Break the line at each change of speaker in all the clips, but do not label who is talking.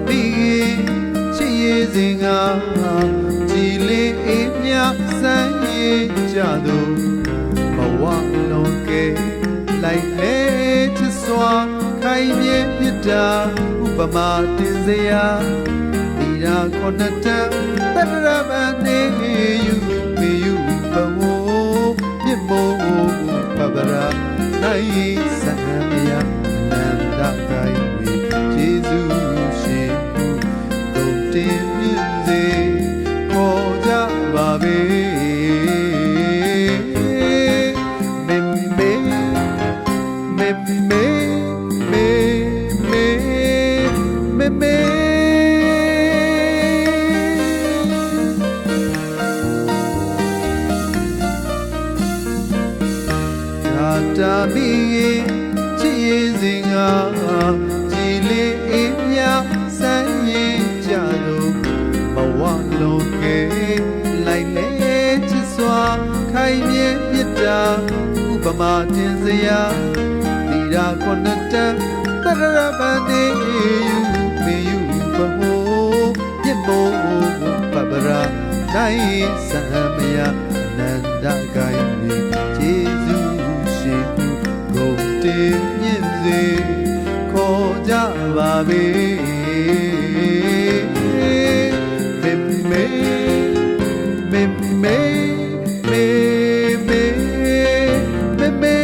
မိချစ်ရည်စင်ကကြည်လင်းအေးမြစမ်းရင်ကြသူဘဝလုံးကဲလိုက်လေချစ်စွာခိုင်မြဲမြတ်တာဥပမာတင်စရာဒီရာခုနှစ်တန်တရပန်နေယူမေယူဘဝမြတ်မို့ပပရာနိုင်စံမယနန္ဒကိုင်ဝေကျေးဇူးရှင်တုတ်တင်မြင့်စေခေါ်ကြပါပေတာမီချစ်ရည်စင်ကကြည်လင်းအေးမြစမ်းရင်ကြလို့ဘဝလုံးကဲလိုက်လေချစ်စွာခိုင်မြဲမြတ်တာဥပမာတင်စရာဒီရာခုနှစ်တန်တရပန်နေယူမေယူဘဝမြတ်မို့ပပရာနိုင်စံမယနန္ဒကိုင်ဝေကျေးဇူးတင်မြင့်စေခေါ်ကြပါပေမေမေမေမေမေမေမေမေ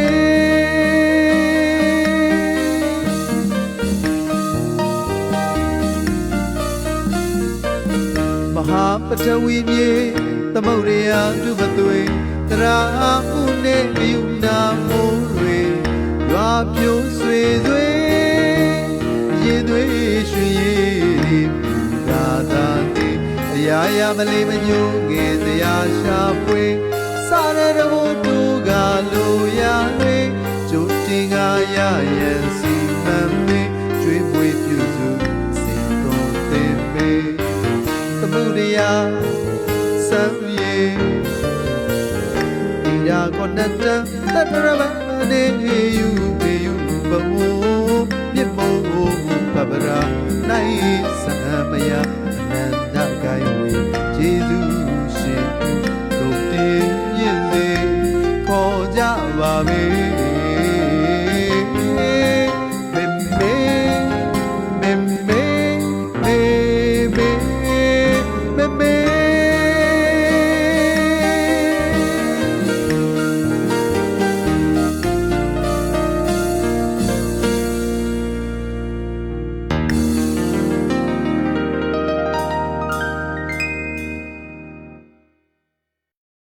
မဟာပထဝီမြေသမုဒ္ဒရာဒုပသွေတရာဥနေယူနာမိုးတွေရွာပြိုဆွေဆွေရင်သွေးရွှင်ရည်သာသာတိအရာရာမလေးမညို့ငယ်တရားရှာဖွေစားတဲ့ဘုသူကလိုရာတွေကျိုးတင်ကရရန်စီမံမေကျွေးမွေးပြုစုစိတ်တော်သင်မေသမုဒယစံပြေဒီရာကိုနတ်တန်တရမနေယူပေယူဘဝမြတ်မို့ပပရာနိုင်စံမယအနန္တကိုင်